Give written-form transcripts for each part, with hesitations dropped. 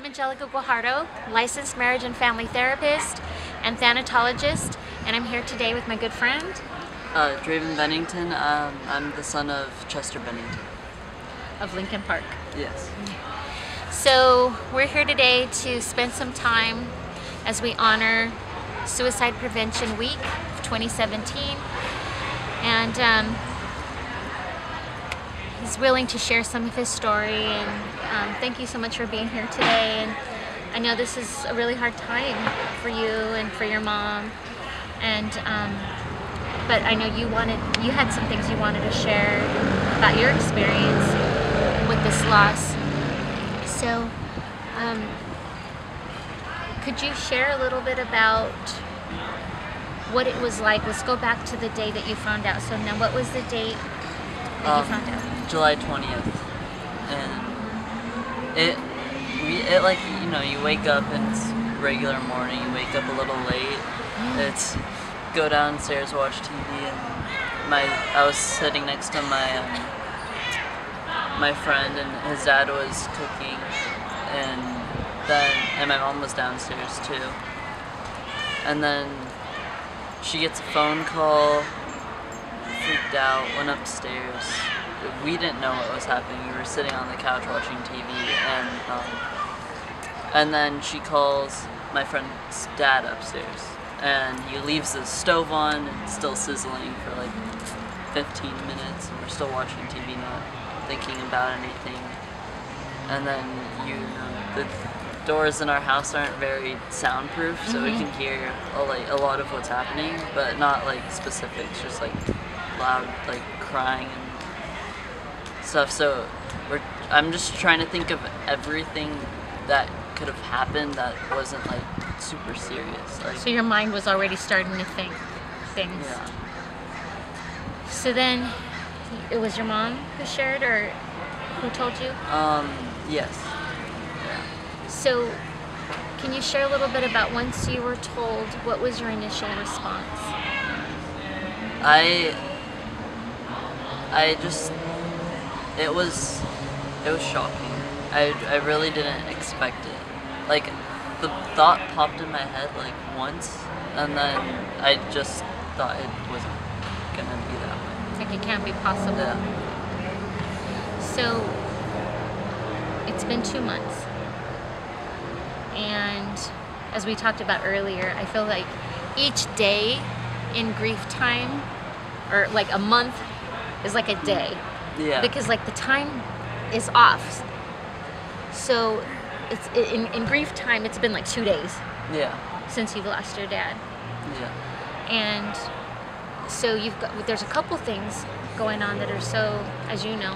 Angelica Guajardo, licensed marriage and family therapist and thanatologist, and I'm here today with my good friend. Draven Bennington. I'm the son of Chester Bennington. Of Linkin Park. Yes. So we're here today to spend some time as we honor Suicide Prevention Week of 2017, and he's willing to share some of his story, and thank you so much for being here today. And I know this is a really hard time for you and for your mom, and but I know you had some things you wanted to share about your experience with this loss. So could you share a little bit about what it was like? Let's go back to the day that you found out. So now, what was the date that you found out? July 20th, and it like, you know, you wake up and it's regular morning. You wake up a little late. It's go downstairs, watch TV, and I was sitting next to my friend, and his dad was cooking, and my mom was downstairs too. And then she gets a phone call, freaked out, went upstairs. We didn't know what was happening. We were sitting on the couch watching TV, and then she calls my friend's dad upstairs, and he leaves the stove on and it's still sizzling for like 15 minutes, and we're still watching TV, not thinking about anything. And then, you know, the doors in our house aren't very soundproof, so we can hear a lot of what's happening, but not like specifics, just like loud, like crying and stuff. So I'm just trying to think of everything that could have happened that wasn't like super serious. Like, so your mind was already starting to think things. Yeah. So then, it was your mom who shared, or who told you? Yes. So, can you share a little bit about once you were told, what was your initial response? It was shocking. I really didn't expect it. Like, the thought popped in my head like once, and then I just thought it wasn't gonna be that way. Like, it can't be possible. Yeah. So, it's been 2 months. And as we talked about earlier, I feel like each day in grief time, or like a month, is like a day. Yeah. Because like the time is off. So it's in grief time, it's been like 2 days. Yeah. Since you've lost your dad. Yeah. And so there's a couple things going on that are so, as you know,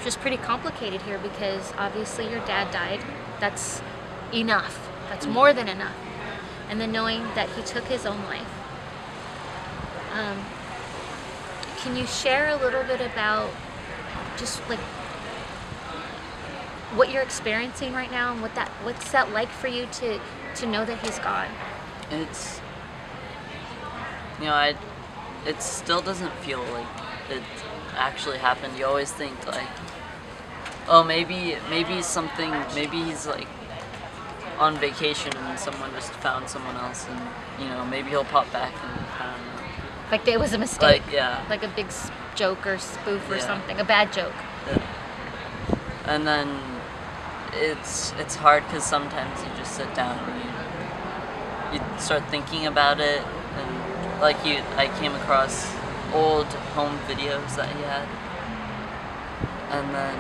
just pretty complicated here, because obviously your dad died. That's enough. That's more than enough. And then knowing that he took his own life. Can you share a little bit about just like what you're experiencing right now, and what's that like for you to know that he's gone? It's, you know, it still doesn't feel like it actually happened. You always think like, oh, maybe he's like on vacation and someone just found someone else, and, you know, maybe he'll pop back, and I don't know. Like it was a mistake. Like, yeah. Like a big joke or spoof or something, a bad joke. Yeah. And then it's hard, because sometimes you just sit down and you start thinking about it, and like I came across old home videos that he had, and then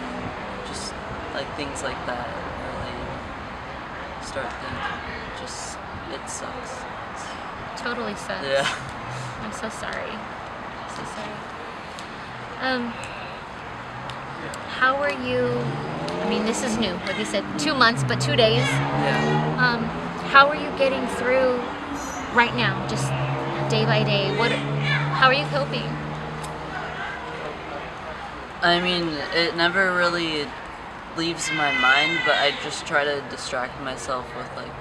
just like things like that really start thinking, it sucks. Totally sucks. Yeah. I'm so sorry. So sorry. How are you? I mean, this is new. Like you said, 2 months, but 2 days. Yeah. How are you getting through right now, just day by day? How are you coping? I mean, it never really leaves my mind, but I just try to distract myself with like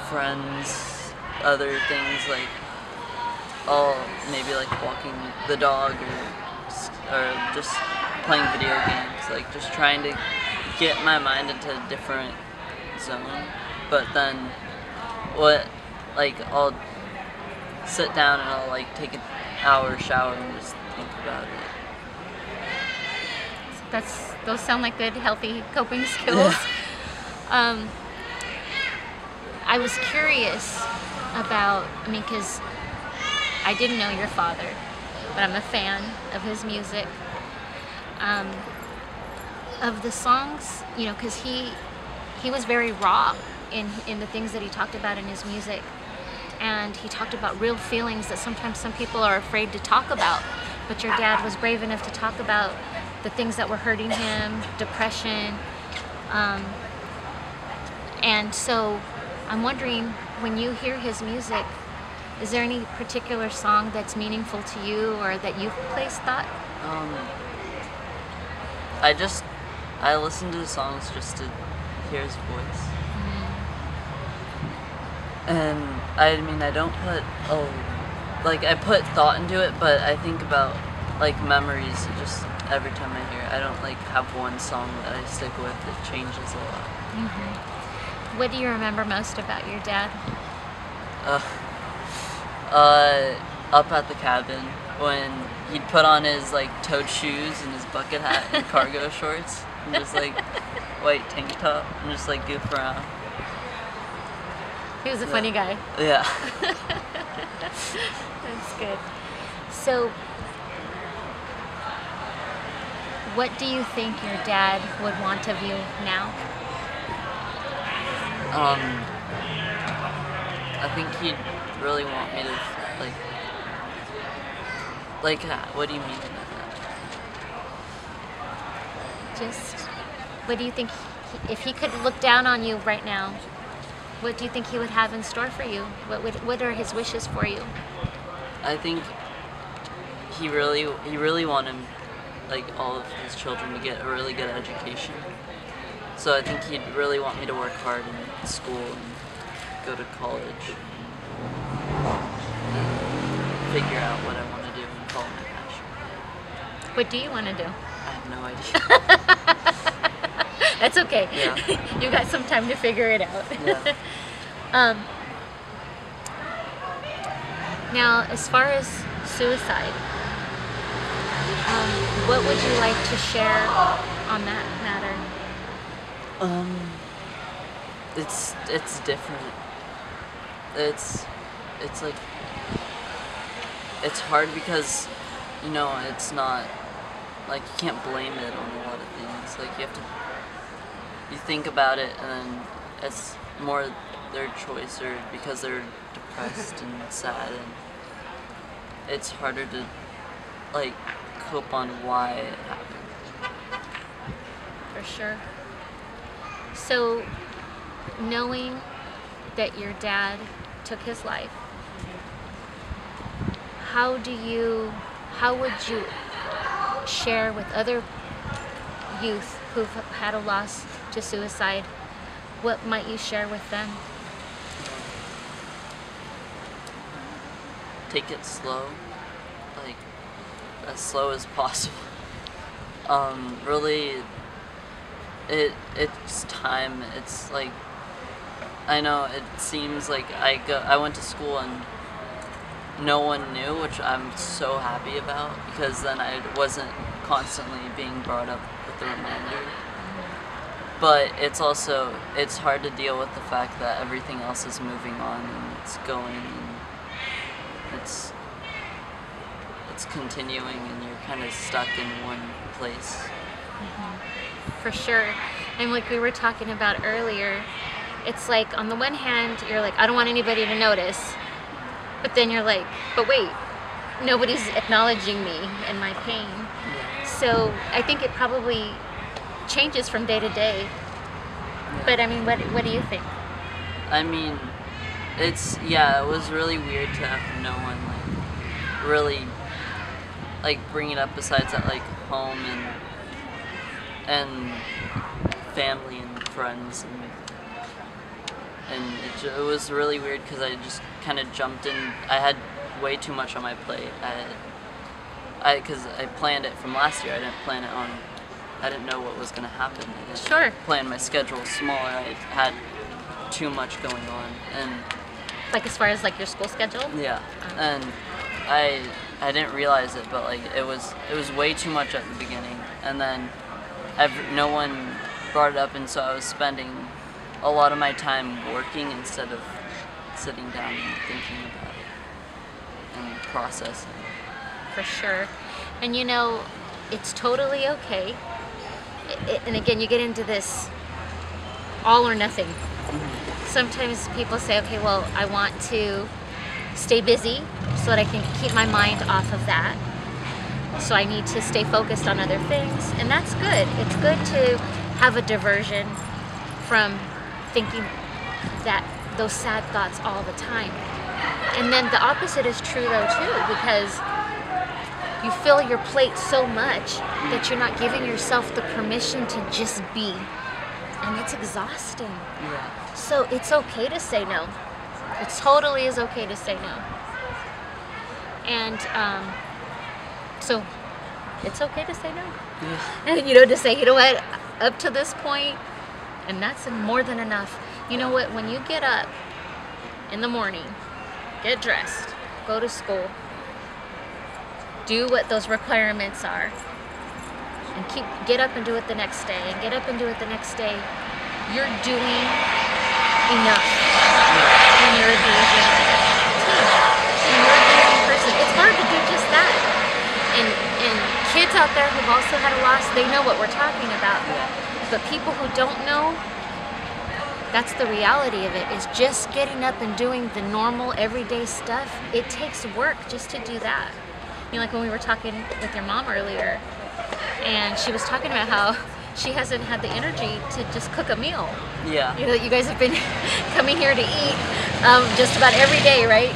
friends, other things, like maybe like walking the dog, or just playing video games, like just trying to get my mind into a different zone. But then I'll sit down and I'll like take an hour shower and just think about it. Those sound like good, healthy coping skills. I was curious about, because I didn't know your father, but I'm a fan of his music. Of the songs, because he was very raw in the things that he talked about in his music. And he talked about real feelings that sometimes some people are afraid to talk about. But your dad was brave enough to talk about the things that were hurting him, depression. And so I'm wondering, when you hear his music, is there any particular song that's meaningful to you or that you've placed thought? I listen to the songs just to hear his voice. And I don't put, I put thought into it, but I think about memories just every time I hear it. I don't have one song that I stick with. It changes a lot. What do you remember most about your dad? Up at the cabin when he'd put on his toed shoes and his bucket hat and cargo shorts and just white tank top and just goof around. He was a funny guy. Yeah. That's good. So, what do you think your dad would want of you now? I think he'd really want me to what do you mean? Just, what do you think, if he could look down on you right now, what do you think he would have in store for you? What are his wishes for you? I think he really wanted all of his children to get a really good education. So I think he'd really want me to work hard in school and go to college and figure out what I want to do and follow my passion. What do you want to do? I have no idea. That's okay. Yeah. You got some time to figure it out. Yeah. Now, as far as suicide, what would you like to share on that matter? It's different. It's it's hard because it's not you can't blame it on a lot of things. You have to think about it, and then it's more their choice, or because they're depressed and sad, and it's harder to cope on why it happened. For sure. So, knowing that your dad took his life, how would you share with other youth who've had a loss to suicide? What might you share with them? Take it slow, as slow as possible. Really, it's time. It's I know it seems I went to school and no one knew, which I'm so happy about, because then I wasn't constantly being brought up with the reminder. But it's hard to deal with the fact that everything else is moving on and it's going and it's continuing, and you're kind of stuck in one place. For sure. And like we were talking about earlier, it's on the one hand, you're I don't want anybody to notice. But then you're but wait, nobody's acknowledging me and my pain. Yeah. So I think it probably changes from day to day. Yeah. But what do you think? It was really weird to have no one really bring it up besides at home and family and friends, and it was really weird because I just kind of jumped in. I had way too much on my plate. Because I planned it from last year. I didn't plan it on I didn't know what was gonna happen. I didn't Sure. plan my schedule smaller. I had too much going on, and Like as far as like your school schedule? yeah, and I didn't realize it, but like it was way too much at the beginning, and then no one brought it up, and so I was spending a lot of my time working instead of sitting down and thinking about it and processing. For sure. And you know, it's totally okay. And again, you get into this all or nothing. Sometimes people say, okay, well, I want to stay busy so that I can keep my mind off of that. So I need to stay focused on other things. And that's good. It's good to have a diversion from thinking that those sad thoughts all the time. And then the opposite is true though too, because you fill your plate so much that you're not giving yourself the permission to just be. And it's exhausting. Yeah. So it's okay to say no. It totally is okay to say no. And so it's okay to say no. Yeah. And you know, to say, you know what, up to this point, and that's more than enough. You know what, when you get up in the morning, get dressed, go to school, do what those requirements are, and get up and do it the next day, and get up and do it the next day, you're doing enough when you're a Asian teen. When you're a Asian person, it's hard to do just that. And kids out there who've also had a loss, they know what we're talking about. But people who don't know, that's the reality of it, is just getting up and doing the normal everyday stuff. It takes work just to do that. You know, like when we were talking with your mom earlier, and she was talking about how she hasn't had the energy to just cook a meal. Yeah. You know, you guys have been coming here to eat just about every day, right?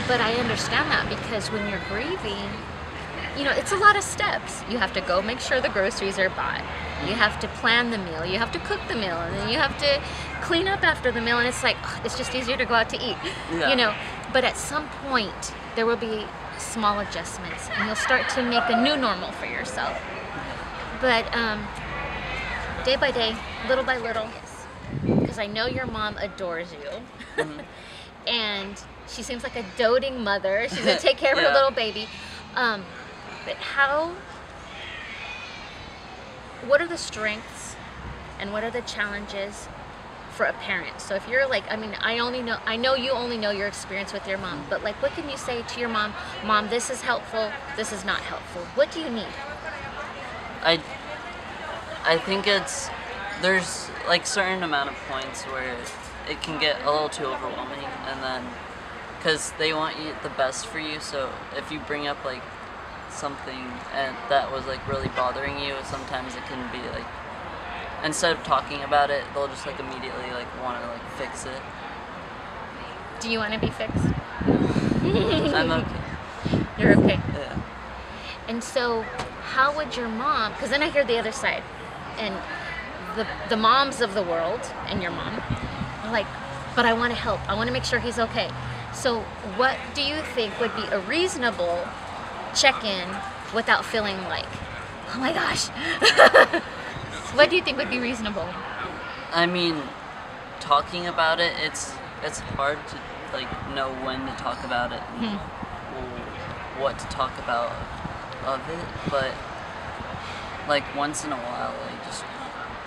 But I understand that, because when you're grieving, you know, it's a lot of steps. You have to go make sure the groceries are bought. You have to plan the meal. You have to cook the meal, and then you have to clean up after the meal. And it's like, it's just easier to go out to eat, you know. But at some point, there will be small adjustments, and you'll start to make a new normal for yourself. But day by day, little by little, because I know your mom adores you, and she seems like a doting mother. She's gonna take care of her little baby. But what are the strengths and what are the challenges for a parent? So if you're like, I mean, I know you only know your experience with your mom, but like, what can you say to your mom? Mom, this is helpful, this is not helpful. What do you need? I think there's like certain amount of points where it can get a little too overwhelming, and then because they want the best for you, so if you bring up like something and that was like really bothering you, sometimes it can be like, instead of talking about it, they'll just like immediately like want to like fix it. Do you want to be fixed? I'm okay. You're okay. Yeah. And so how would your mom, because then I hear the other side, and the moms of the world and your mom are like, but I want to help, I want to make sure he's okay. So what do you think would be a reasonable check-in without feeling like, oh my gosh? What do you think would be reasonable? I mean, talking about it, it's hard to like know when to talk about it and what to talk about of it, but like once in a while, like just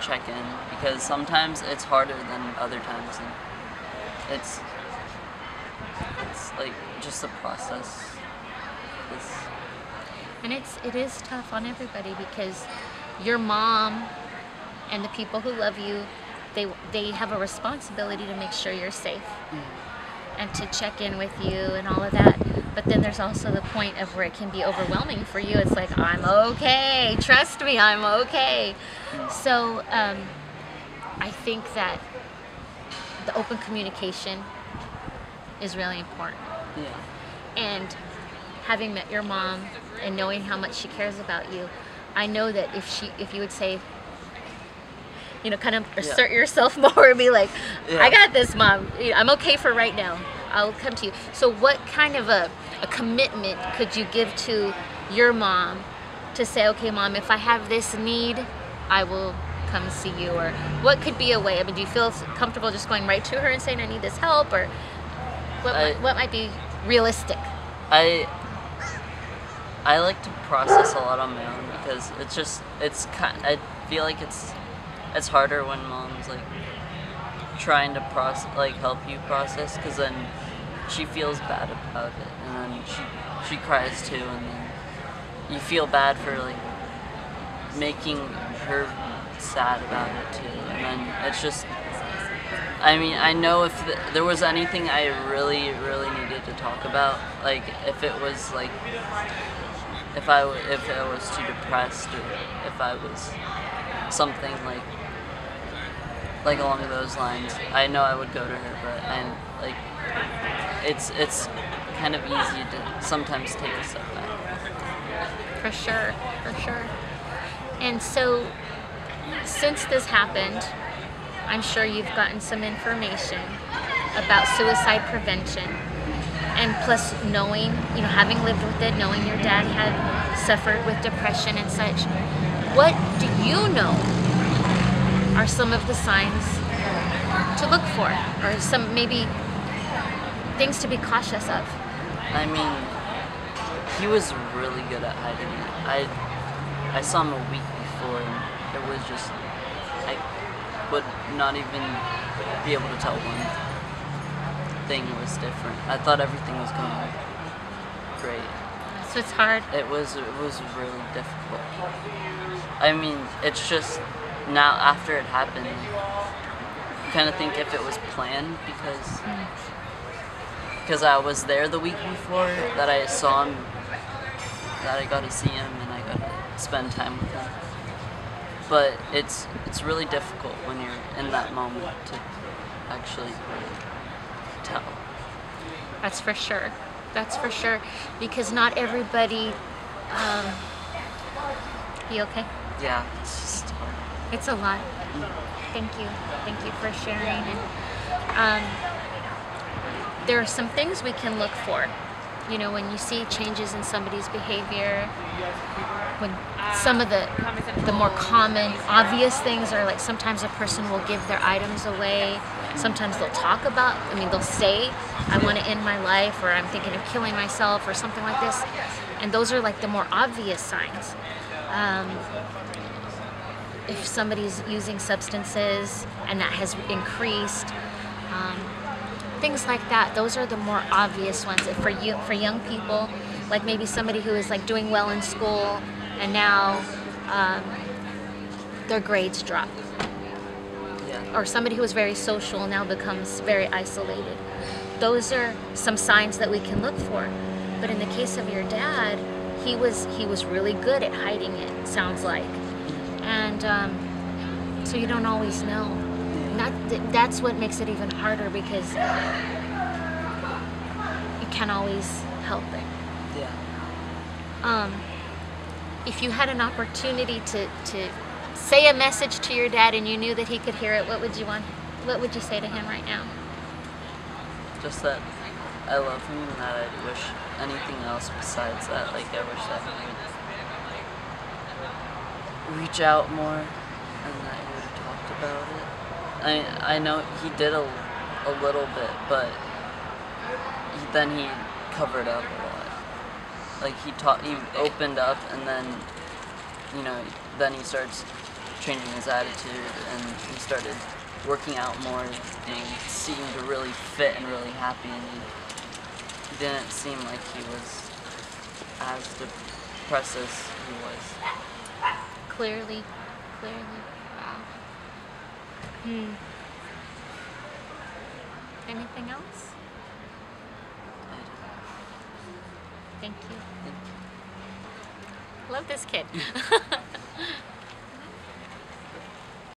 check in, because sometimes it's harder than other times, and it's like just the process. And it is tough on everybody, because your mom and the people who love you, they have a responsibility to make sure you're safe and to check in with you and all of that. But then there's also the point of where it can be overwhelming for you. It's like, I'm okay, trust me, I'm okay. So I think that the open communication is really important. Yeah. And having met your mom and knowing how much she cares about you, I know that if you would say, you know, kind of assert yourself more and be like, I got this, Mom, I'm okay for right now, I'll come to you. So what kind of a commitment could you give to your mom to say, okay, Mom, if I have this need, I will come see you? Or what could be a way? I mean, do you feel comfortable just going right to her and saying, I need this help? Or what might be realistic? I like to process a lot on my own because I feel like it's harder when Mom's like trying to help you process, because then she feels bad about it, and then she cries too, and then you feel bad for like making her sad about it too, and then it's just, I mean, I know if there was anything I really needed to talk about, like if it was like if I was too depressed, or if I was something like along those lines, I know I would go to her, but it's kind of easy to sometimes take a step back. For sure. And so, since this happened, I'm sure you've gotten some information about suicide prevention, and plus knowing, having lived with it, knowing your dad had suffered with depression and such, what do you know are some of the signs to look for, or some maybe things to be cautious of? I mean, he was really good at hiding it. I saw him a week before, and it was just, I would not even be able to tell one thing was different. I thought everything was going great. So it's hard. It was really difficult. I mean, it's just now after it happened, you kind of think if it was planned, because I was there the week before, that I saw him, that I got to see him, and I got to spend time with him. But it's really difficult when you're in that moment to actually tell. That's for sure. Because not everybody. You okay? Yeah, it's just hard. It's a lot. Thank you for sharing. And there are some things we can look for. When you see changes in somebody's behavior, when some of the more common, obvious things are like sometimes a person will give their items away. Sometimes they'll they'll say, I want to end my life, or I'm thinking of killing myself, or something like this. And those are like the more obvious signs. If somebody's using substances and that has increased, things like that, those are the more obvious ones. For young people, like maybe somebody who is like doing well in school and now their grades drop. Or somebody who was very social now becomes very isolated. Those are some signs that we can look for. But in the case of your dad, he was really good at hiding it, sounds like. And so you don't always know. And that's what makes it even harder, because you can't always help it. Yeah. If you had an opportunity to say a message to your dad and you knew that he could hear it, what would you say to him right now? Just that I love him, and that I wish anything else besides that. Like, I wish that he would reach out more, and that he would have talked about it. I know he did a little bit, but then he covered up a lot. Like, he opened up, and then, then he starts changing his attitude, and he started working out more, and he seemed to really fit and really happy, and he didn't seem like he was as depressed as he was. Clearly. Wow. Anything else? Thank you. Love this kid.